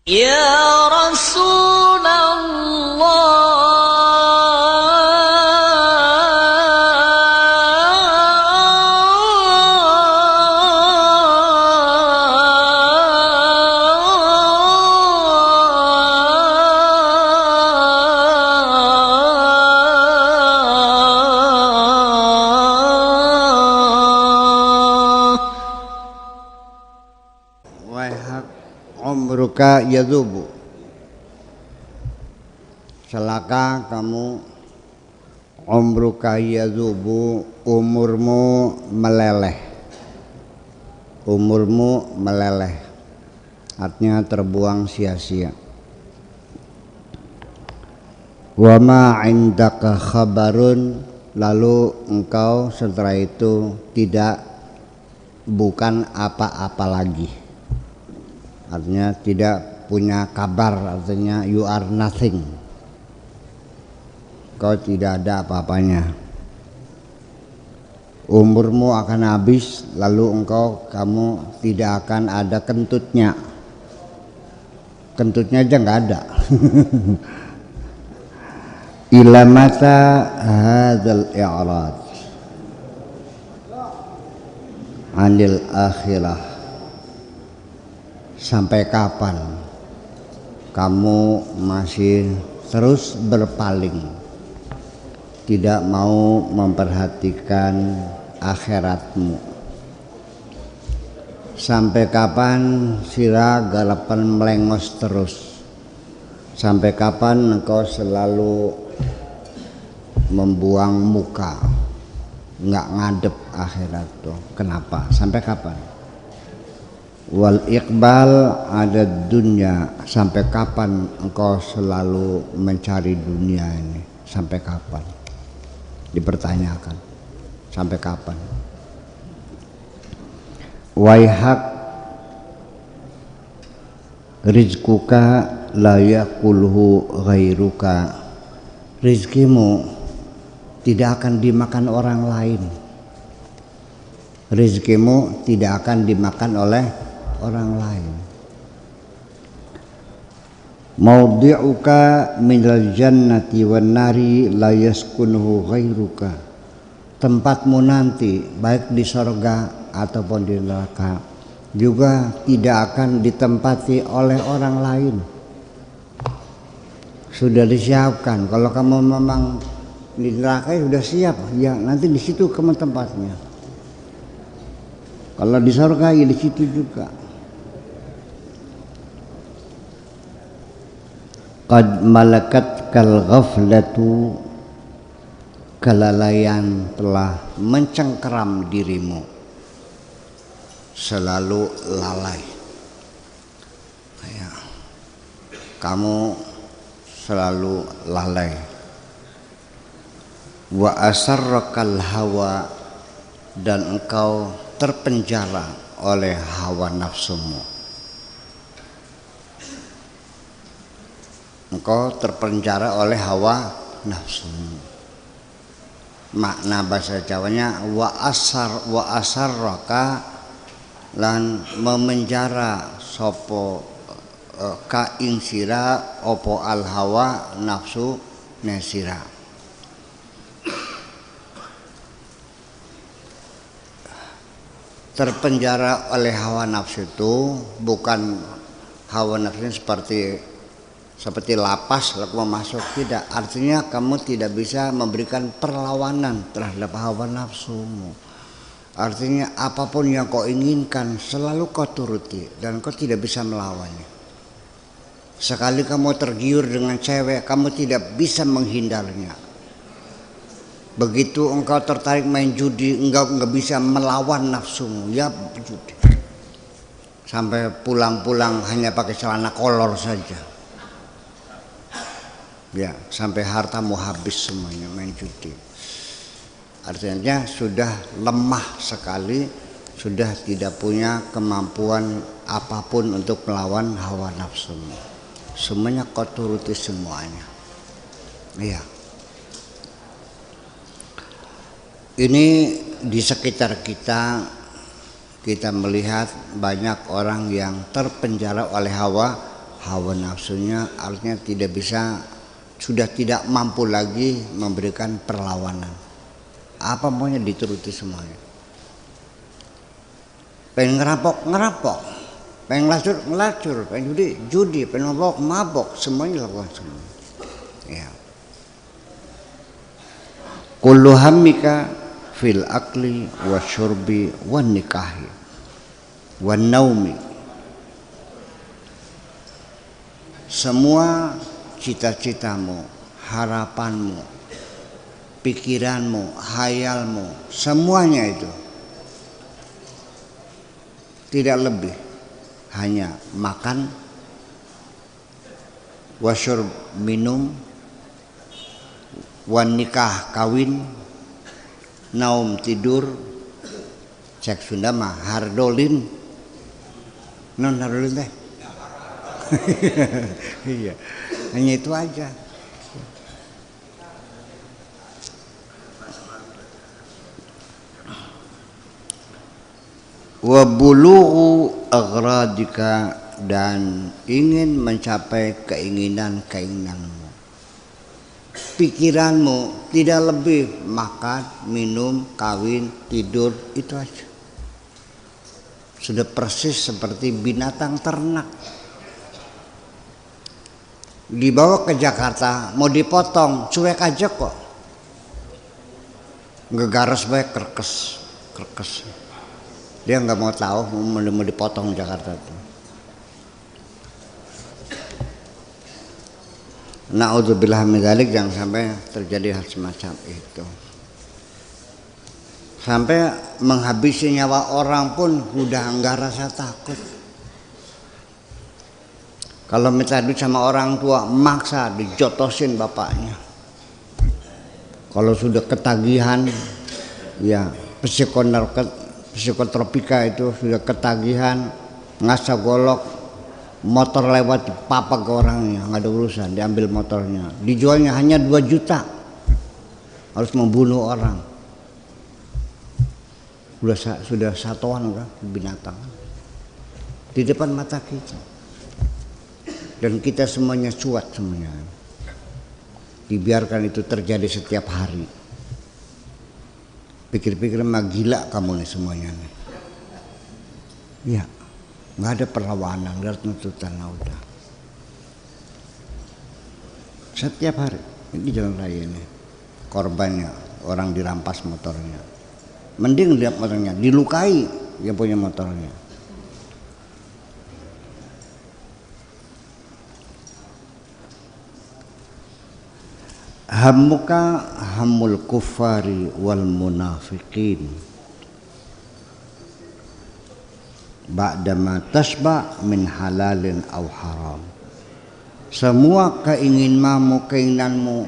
Ya Rasulullah. Umruka yadhubu, celaka kamu. Umruka yadhubu, umurmu meleleh. Umurmu meleleh, artinya terbuang sia-sia. Wa ma indaka khabarun, lalu engkau setelah itu bukan apa-apa lagi. Artinya tidak punya kabar, artinya you are nothing. Kau tidak ada apa-apanya. Umurmu akan habis, lalu kamu tidak akan ada kentutnya. Kentutnya aja nggak ada. Ila mata hadzal i'rad anil akhirah. Sampai kapan kamu masih terus berpaling, tidak mau memperhatikan akhiratmu? Sampai kapan sira galapan melengos terus? Sampai kapan engkau selalu membuang muka, nggak ngadep akhirat tuh? Kenapa? Sampai kapan? Wal iqbal ada dunia, sampai kapan engkau selalu mencari dunia ini? Sampai kapan? Dipertanyakan, sampai kapan? Waihak rizquka la yakulhu ghairuka, rizkimu tidak akan dimakan orang lain. Rizkimu tidak akan dimakan oleh orang lain. Maudi'uka minal jannati wan nari la yaskunhu ghairuka, tempatmu nanti baik di surga ataupun di neraka juga tidak akan ditempati oleh orang lain. Sudah disiapkan. Kalau kamu memang di neraka sudah siap, ya nanti di situ kamu tempatnya. Kalau di surga ya di situ juga. Qad malakat kal ghaflatu, kelalaian telah mencengkeram dirimu, selalu lalai. Ya, kamu selalu lalai. Wa asarrakal hawa, dan engkau terpenjara oleh hawa nafsumu. Engkau terpenjara oleh hawa nafsumu. Makna bahasa Jawanya wa asarraka, lan memenjara sopo ka ing sira opo al hawa nafsu nesira. Terpenjara oleh hawa nafsu itu bukan hawa nafsunya seperti lapas lalu masuk, tidak. Artinya kamu tidak bisa memberikan perlawanan terhadap hawa nafsumu. Artinya apapun yang kau inginkan selalu kau turuti dan kau tidak bisa melawannya. Sekali kamu tergiur dengan cewek, kamu tidak bisa menghindarnya. Begitu engkau tertarik main judi, engkau nggak bisa melawan nafsumu, ya judi. Sampai pulang-pulang hanya pakai celana kolor saja. Ya, sampai hartamu habis semuanya main judi. Artinya sudah lemah sekali, sudah tidak punya kemampuan apapun untuk melawan hawa nafsumu. Semuanya kau turuti semuanya. Iya. Ini di sekitar kita melihat banyak orang yang terpenjara oleh hawa hawa nafsunya artinya tidak bisa, sudah tidak mampu lagi memberikan perlawanan. Apa maunya dituruti semuanya. Pengen ngerampok, pengen ngelacur, pengen judi, pengen mabok, semuanya dilakukan semua. Ya. Kullu hammika fil akli wa syurbi wa nikahi wa naumi. Semua cita-citamu, harapanmu, pikiranmu, hayalmu, semuanya itu tidak lebih hanya makan, wasyurb minum, wan nikah kawin, naum tidur, cek Sunda mah hardolin, non hardolin teh. Iya, hanya itu aja. Wa bulughu aghradika, dan ingin mencapai keinginan-keinginanmu. Pikiranmu tidak lebih makan, minum, kawin, tidur, itu aja. Sudah persis seperti binatang ternak. Dibawa ke Jakarta mau dipotong, cuek aja kok. Ngegaras baik kerkes. Dia nggak mau tahu mau dipotong Jakarta itu. Na'udzubillah min dzalik, jangan sampai terjadi hal semacam itu. Sampai menghabisi nyawa orang pun udah nggak rasa takut. Kalau minta duit sama orang tua, maksa dijotosin bapaknya. Kalau sudah ketagihan, ya psikotropika itu sudah ketagihan, ngasah golok, motor lewat dipapak ke orangnya, nggak ada urusan, diambil motornya, dijualnya hanya 2 juta, harus membunuh orang. Sudah satuan kan binatang di depan mata kita. Dan kita semuanya cuat semuanya. Dibiarkan itu terjadi setiap hari. Pikir-pikir mah gila kamu nih semuanya nih. Ya, nggak ada perlawanan, nggak ada tuntutan, udah. Setiap hari ini jalan raya ini korbannya orang dirampas motornya. Mending lihat motornya dilukai yang punya motornya. Hammuka hammul kuffari wal munafiqin ba'dama tasba min halalin aw haram. Semua keinginanmu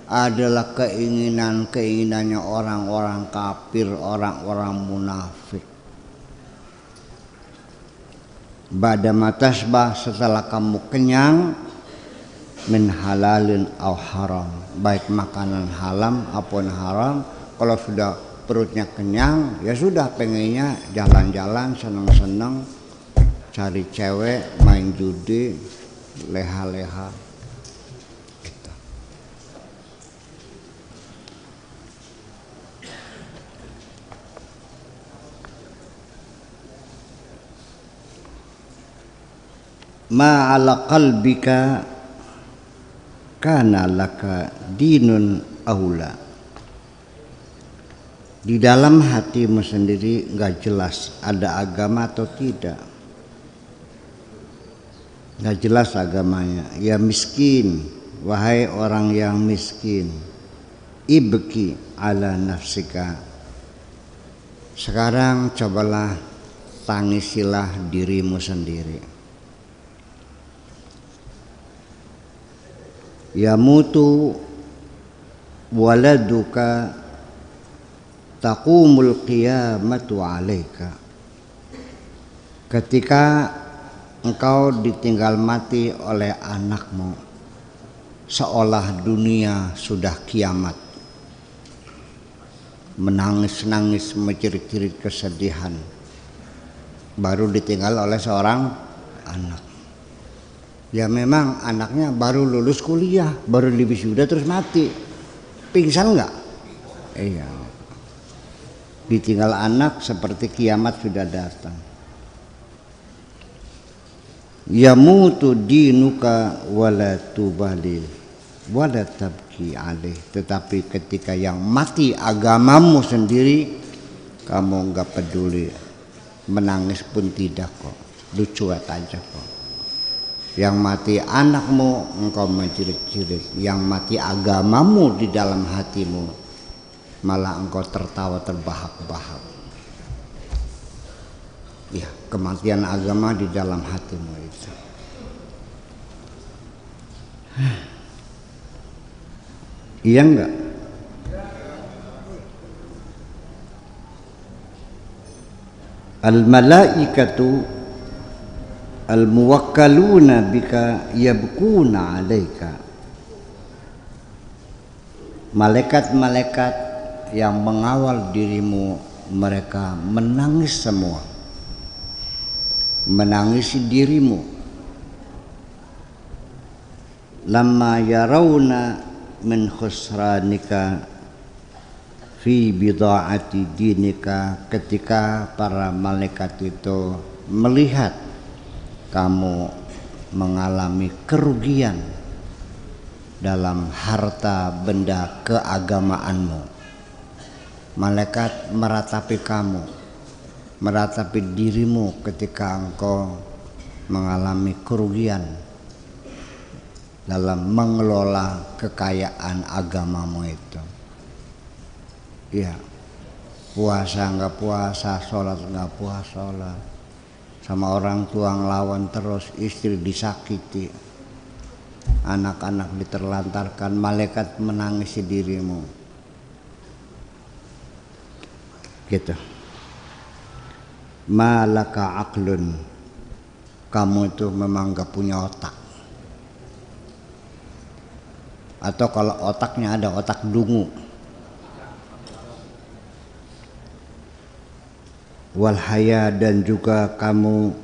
adalah keinginannya orang-orang kafir, orang-orang munafik. Ba'dama tasba, setelah kamu kenyang, min halalin aw haram, baik makanan haram apun haram. Kalau sudah perutnya kenyang, ya sudah pengennya jalan-jalan, senang-senang, cari cewek, main judi, leha-leha gitu. Ma'ala qalbika kana laka dinun aula. Di dalam hatimu sendiri nggak jelas ada agama atau tidak, nggak jelas agamanya. Ya miskin, wahai orang yang miskin, ibki ala nafsika. Sekarang cobalah tangisilah dirimu sendiri. Yamutu waladuka taqumul qiyamatu alaika. Ketika engkau ditinggal mati oleh anakmu, seolah dunia sudah kiamat. Menangis-nangis, menjerit-jerit kesedihan, baru ditinggal oleh seorang anak. Ya memang anaknya baru lulus kuliah, baru wisuda terus mati. Pingsan enggak? Iya. Ditinggal anak seperti kiamat sudah datang. Yamutu dinuka wala tubali wala tabki alaih. Tetapi ketika yang mati agamamu sendiri, kamu enggak peduli, menangis pun tidak kok, lu cuek aja kok. Yang mati anakmu engkau menjerit-jerit, yang mati agamamu di dalam hatimu malah engkau tertawa terbahak-bahak. Ya, kematian agama di dalam hatimu itu. Iya enggak? Al-malaikatu al-muwakkaluna bika yabkuna alaika. Malaikat-malaikat yang mengawal dirimu, mereka menangis semua, menangisi dirimu. Lamma yarawna min khusranika fi bida'ati dinika, ketika para malaikat itu melihat kamu mengalami kerugian dalam harta benda keagamaanmu. Malaikat meratapi kamu, meratapi dirimu ketika engkau mengalami kerugian dalam mengelola kekayaan agamamu itu. Ya, puasa nggak puasa, sholat nggak puasa, sholat, sama orang tua ngelawan terus, istri disakiti, anak-anak diterlantarkan, malaikat menangisi dirimu. Gitu. Malaka aqlun, kamu itu memang gak punya otak. Atau kalau otaknya ada otak dungu. Wal haya, dan juga kamu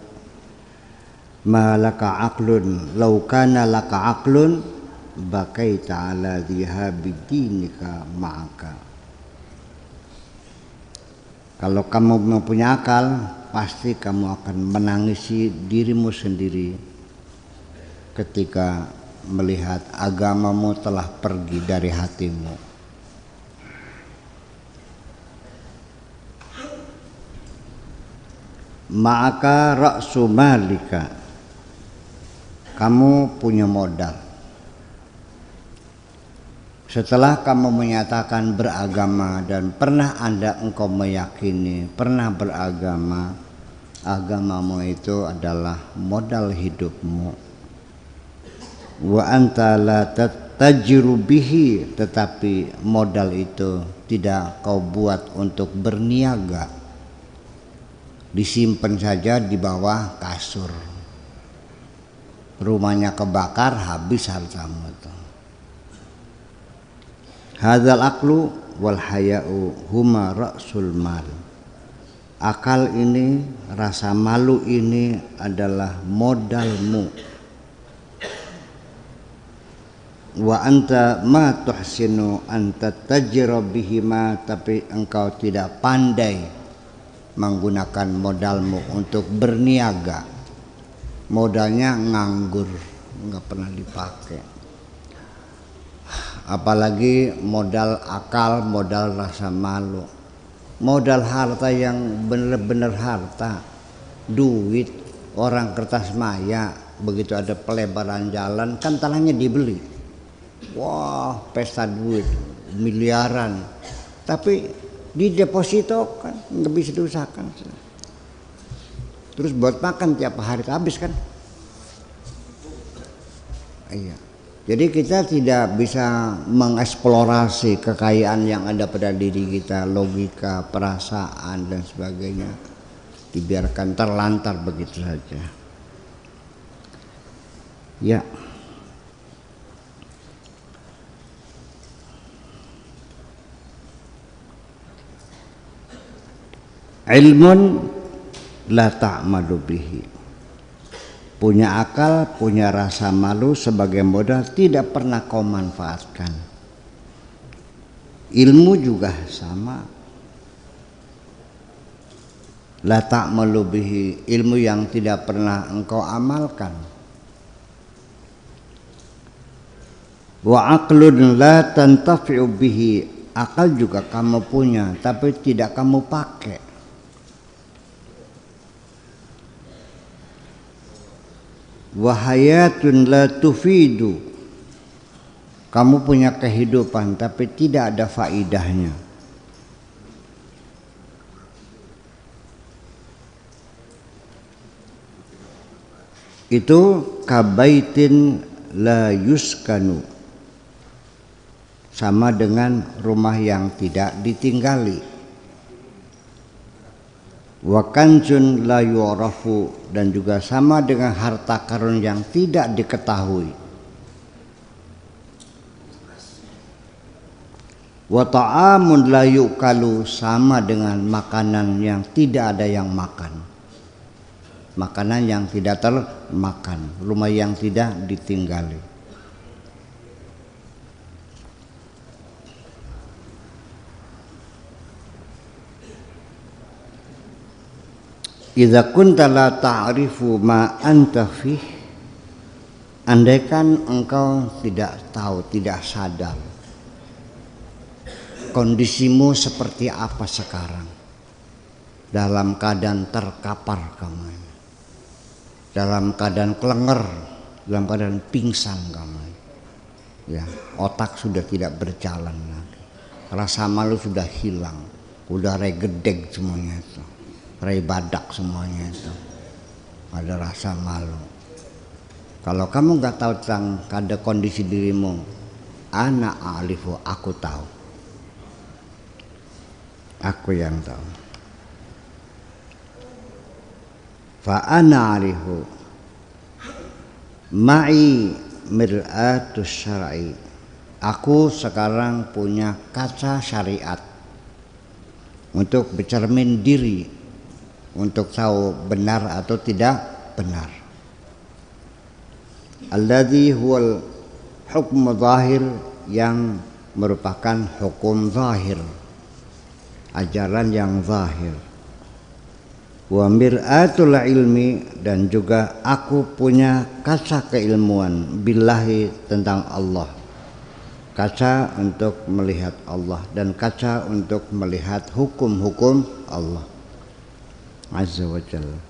malaka aqlun, law kana laka aqlun bakaita ala dhihabi dinika ma'aka. Kalau kamu mempunyai akal, pasti kamu akan menangisi dirimu sendiri ketika melihat agamamu telah pergi dari hatimu. Ma'aka ra'su malika, kamu punya modal. Setelah kamu menyatakan beragama dan pernah engkau meyakini, pernah beragama, agamamu itu adalah modal hidupmu. Wa anta la tajiru bihi, tetapi modal itu tidak kau buat untuk berniaga. Disimpan saja di bawah kasur. Rumahnya kebakar, habis hartamu itu. Hadzal aqlu wal haya'u huma ra'sul mal. Akal ini, rasa malu ini adalah modalmu. Wa anta ma tuhsinu anta tajira bihima, tapi engkau tidak pandai menggunakan modalmu untuk berniaga. Modalnya nganggur, nggak pernah dipakai. Apalagi modal akal, modal rasa malu, modal harta yang benar-benar harta, duit, orang kertas maya, begitu ada pelebaran jalan kan tanahnya dibeli. Wah, pesta duit miliaran, tapi di deposito kan nggak bisa diusahakan. Terus buat makan tiap hari habis kan? Iya. Jadi kita tidak bisa mengeksplorasi kekayaan yang ada pada diri kita, logika, perasaan dan sebagainya, dibiarkan terlantar begitu saja. Ya. Ilmun la ta'malu bihi. punya akal, punya rasa malu sebagai modal tidak pernah kau manfaatkan. Ilmu juga sama. La ta'malu bihi, ilmu yang tidak pernah engkau amalkan. Wa aqlun la tantafi'u bihi, akal juga kamu punya tapi tidak kamu pakai. Wa hayatun la tufidu, kamu punya kehidupan tapi tidak ada faidahnya. Itu kabaitin la yuskanu, sama dengan rumah yang tidak ditinggali. Wa kanzun la yu'rafu, dan juga sama dengan harta karun yang tidak diketahui. Wa ta'amun la yu'kalu, sama dengan makanan yang tidak ada yang makan. Makanan yang tidak termakan, rumah yang tidak ditinggali. Idza kunta la ta'rifu ma anta fih, andaikan engkau tidak tahu, tidak sadar kondisimu seperti apa sekarang, dalam keadaan terkapar kamu, dalam keadaan kelenger, dalam keadaan pingsan kamu, ya, otak sudah tidak berjalan lagi, rasa malu sudah hilang, udah regedeg semuanya itu, rai badak semuanya itu, ada rasa malu. Kalau kamu nggak tahu tentang kada kondisi dirimu, ana alifu, aku tahu, aku yang tahu. Fa ana alifu ma'i mir'atus syar'i, aku sekarang punya kaca syariat untuk bercermin diri, untuk tahu benar atau tidak benar. Alladzi huwal hukm zahir, yang merupakan hukum zahir, ajaran yang zahir. Wa mir'atul ilmi, dan juga aku punya kaca keilmuan billahi, tentang Allah, kaca untuk melihat Allah dan kaca untuk melihat hukum-hukum Allah Azza wa Jalla.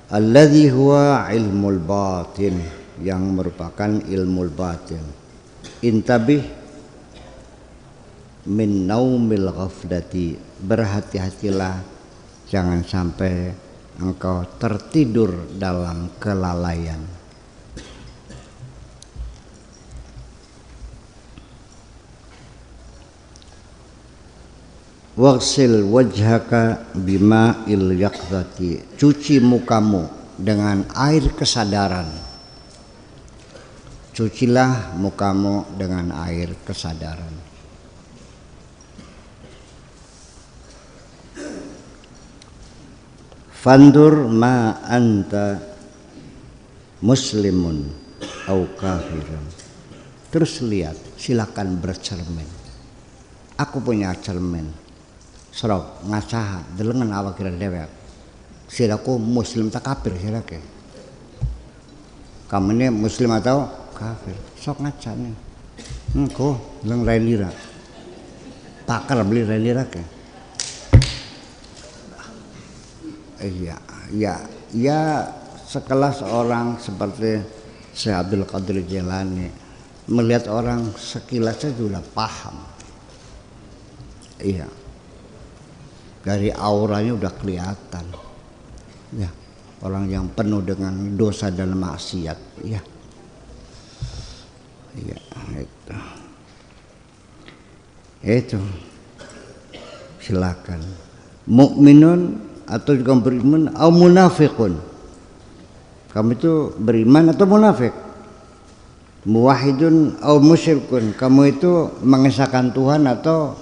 Alladzi huwa ilmul batin, yang merupakan ilmul batin. Intabih min naumil ghaflati, berhati-hatilah jangan sampai engkau tertidur dalam kelalaian. Waghsil wajhaka bima'il yaqzati, cuci mukamu dengan air kesadaran. Cucilah mukamu dengan air kesadaran. Fandur ma anta muslimun au kafirun. Terus lihat, silakan bercermin. Aku punya cermin. Serok ngacaha delengan awak kira dewek. Siraku muslim tak kafir sirake. Kamu ini muslim atau kafir? Sok ngaca nih. Ko leng rai lira. Pakar beli rai lira ke. Iya, sekelas orang seperti Syekh Abdul Qadir Jailani, melihat orang sekilas saja sudah paham. Iya. Dari auranya udah kelihatan, ya, orang yang penuh dengan dosa dan maksiat, ya, itu, silakan. Mukminun atau juga beriman, atau munafiqun, kamu itu beriman atau munafik. Muwahhidun atau musyrikun, kamu itu mengesahkan Tuhan atau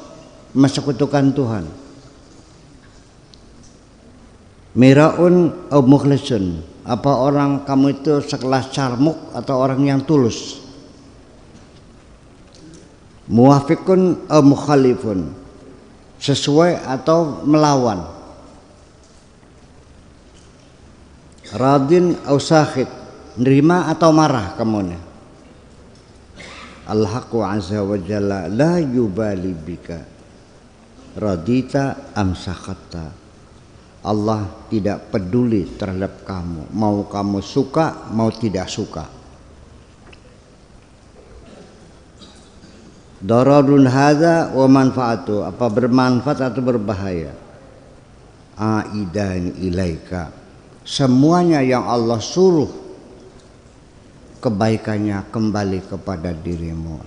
mensekutukan Tuhan. Miraun au mukhlisun, Apa orang kamu itu sekelas carmuk atau orang yang tulus? Muwafiqun atau mukhalifun, sesuai atau melawan? Radin atau sakhit, nerima atau marah kamu nih? Al-haqqu azza wa jalla la yubali bika radita am sakhatta. Allah tidak peduli terhadap kamu, mau kamu suka mau tidak suka. Dararun hadza wa manfaatu, apa bermanfaat atau berbahaya? Aidan ilaika, semuanya yang Allah suruh kebaikannya kembali kepada dirimu,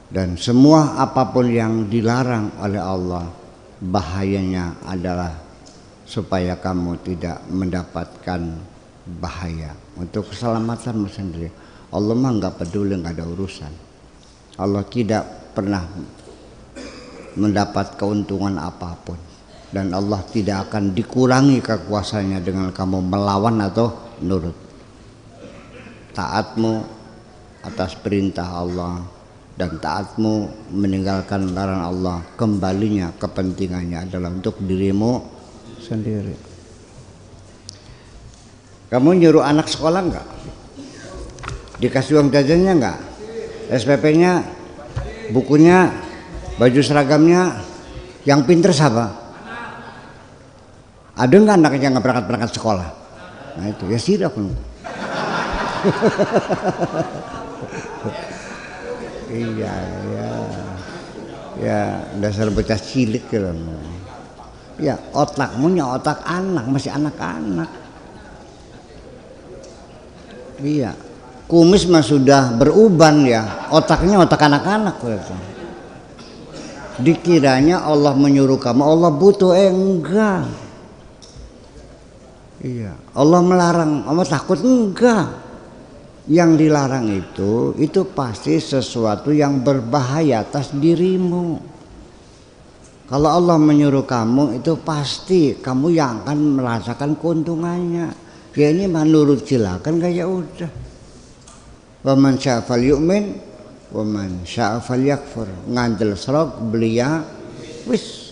dan semua apapun yang dilarang oleh Allah bahayanya adalah supaya kamu tidak mendapatkan bahaya untuk keselamatanmu sendiri. Allah mah nggak peduli, nggak ada urusan. Allah tidak pernah mendapat keuntungan apapun, dan Allah tidak akan dikurangi kekuasaannya dengan kamu melawan atau nurut. Taatmu atas perintah Allah dan taatmu meninggalkan larangan Allah, kembalinya kepentingannya adalah untuk dirimu sendiri. Kamu nyuruh anak sekolah enggak? Dikasih uang jajannya enggak? SPP-nya, bukunya, baju seragamnya, yang pinter siapa? Ada enggak anaknya yang nggak berangkat sekolah? Nah itu ya sih aku. Iya ya dasar bocah cilik gitu. Ya otakmu otak anak, masih anak-anak. Iya, kumis mah sudah beruban ya, otaknya otak anak-anak. Dikiranya Allah menyuruh kamu, Allah butuh, enggak. Iya, Allah melarang, Allah takut, enggak. Yang dilarang itu pasti sesuatu yang berbahaya atas dirimu. Kalau Allah menyuruh kamu itu pasti kamu yang akan merasakan keuntungannya. Ya ini menurut silakan, gak ya udah. Wa man syaa falyu'min wa man syaa falyakfur. Ngandel serok belia wis.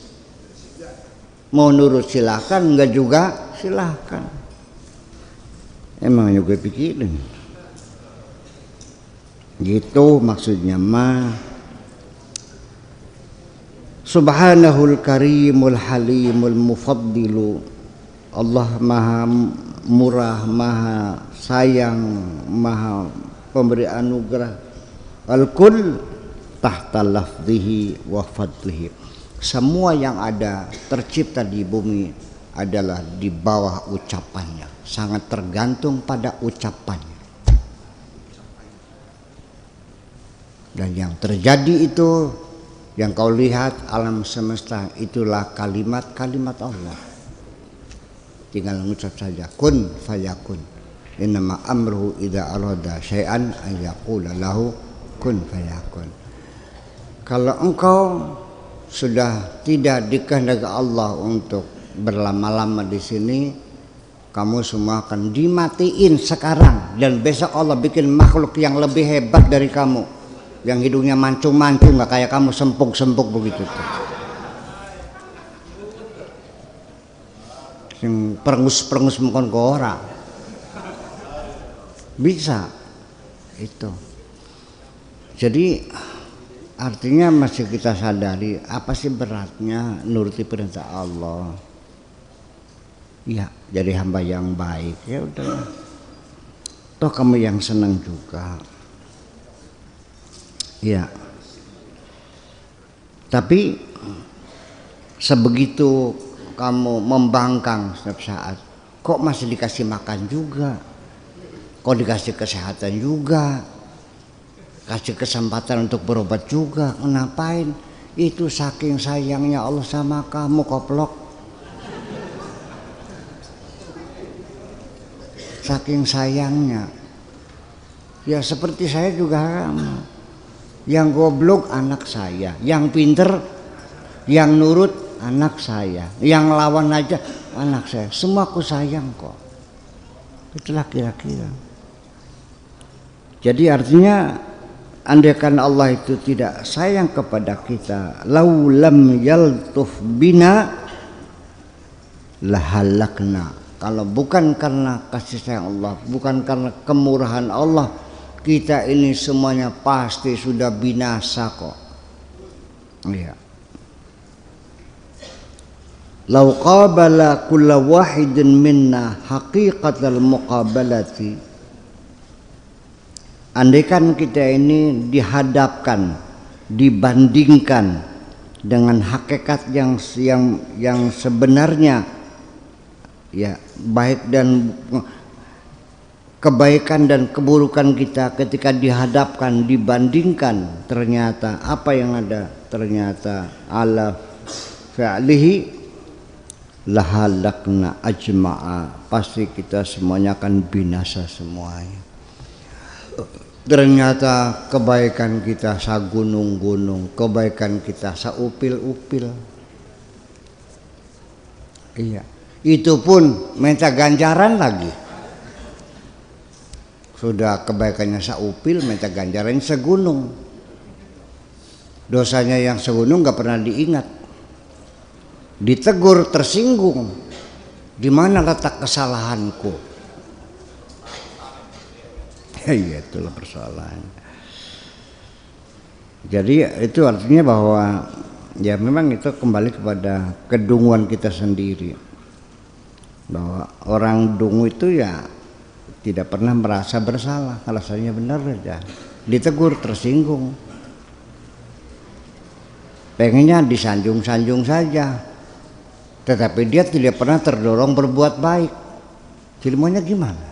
Mau nurut silakan, enggak juga silakan. Emang juga pikirin. Gitu maksudnya mah. Subhanahul karimul halimul mufaddilu. Allah maha murah, maha sayang, maha pemberi anugerah. Al-kull tahta lafzihi wa fadlihi. Semua yang ada tercipta di bumi adalah di bawah ucapannya, sangat tergantung pada ucapannya. Dan yang terjadi itu, yang kau lihat alam semesta itulah kalimat-kalimat Allah. Tinggal mengucap saja kun fayakun. Innama amruhu idza arada syai'an an yaqula lahu kun fayakun. Kalau engkau sudah tidak dikehendaki Allah untuk berlama-lama di sini, kamu semua akan dimatiin sekarang, dan besok Allah bikin makhluk yang lebih hebat dari kamu. Yang hidungnya mancung-mancung, nggak kayak kamu sempuk-sempuk begitu tuh. Yang perengus-perengus mukon ke orang. Bisa itu. Jadi artinya masih kita sadari apa sih beratnya nuruti perintah Allah. Ya, jadi hamba yang baik. Ya udah. Toh kamu yang senang juga. Ya, tapi sebegitu kamu membangkang setiap saat, kok masih dikasih makan juga, kok dikasih kesehatan juga, kasih kesempatan untuk berobat juga, ngapain? Itu saking sayangnya Allah sama kamu, koplok. Saking sayangnya. Ya seperti saya juga kamu. Yang goblok anak saya, yang pinter, yang nurut anak saya, yang lawan aja anak saya. Semua aku sayang kok. Itulah kira-kira. Jadi artinya andaikan Allah itu tidak sayang kepada kita, laulam yaltuf bina lahalakna. Kalau bukan karena kasih sayang Allah, bukan karena kemurahan Allah, kita ini semuanya pasti sudah binasa kok. Iya. Lau qabala kulla wahidin minna haqiqatal muqabalati, andaikan kita ini dihadapkan, dibandingkan dengan hakikat yang sebenarnya, ya, baik dan kebaikan dan keburukan kita ketika dihadapkan, dibandingkan, ternyata apa yang ada, ternyata ala fi'lihi lahalakna ajma'a, pasti kita semuanya akan binasa semuanya. Ternyata kebaikan kita sagunung-gunung, kebaikan kita saupil-upil. Iya, itu pun minta ganjaran lagi. Sudah kebaikannya saupil, minta ganjaran segunung. Dosanya yang segunung gak pernah diingat. Ditegur tersinggung, di mana letak kesalahanku? Ya itulah persoalannya. Jadi itu artinya bahwa ya memang itu kembali kepada kedunguan kita sendiri, bahwa orang dungu itu ya tidak pernah merasa bersalah, alasannya benar saja, ditegur tersinggung, pengennya disanjung-sanjung saja. Tetapi dia tidak pernah terdorong berbuat baik. Jadi maunya gimana?